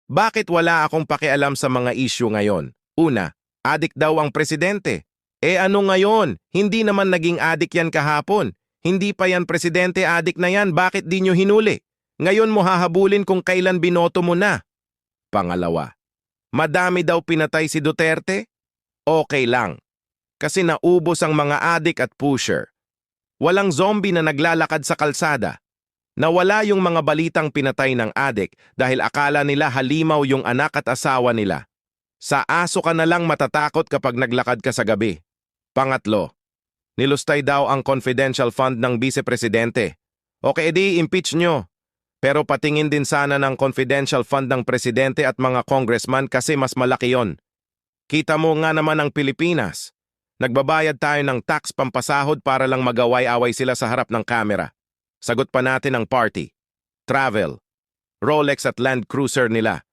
Bakit wala akong pakialam sa mga issue ngayon? Una, adik daw ang presidente. Ano ngayon? Hindi naman naging adik yan kahapon. Hindi pa yan presidente, adik na yan. Bakit di nyo hinuli? Ngayon mo hahabulin kung kailan binoto mo na. Pangalawa, madami daw pinatay si Duterte? Okay lang. Kasi naubos ang mga adik at pusher. Walang zombie na naglalakad sa kalsada. Nawala yung mga balitang pinatay ng adik dahil akala nila halimaw yung anak at asawa nila. Sa aso ka na lang matatakot kapag naglakad ka sa gabi. Pangatlo, nilustay daw ang confidential fund ng vice-presidente. Okay, edi impeach nyo. Pero patingin din sana ng confidential fund ng presidente at mga congressman kasi mas malaki yon. Kita mo nga naman ang Pilipinas. Nagbabayad tayo ng tax pampasahod para lang magaway-away sila sa harap ng kamera. Sagot pa natin ang party, travel, Rolex at Land Cruiser nila.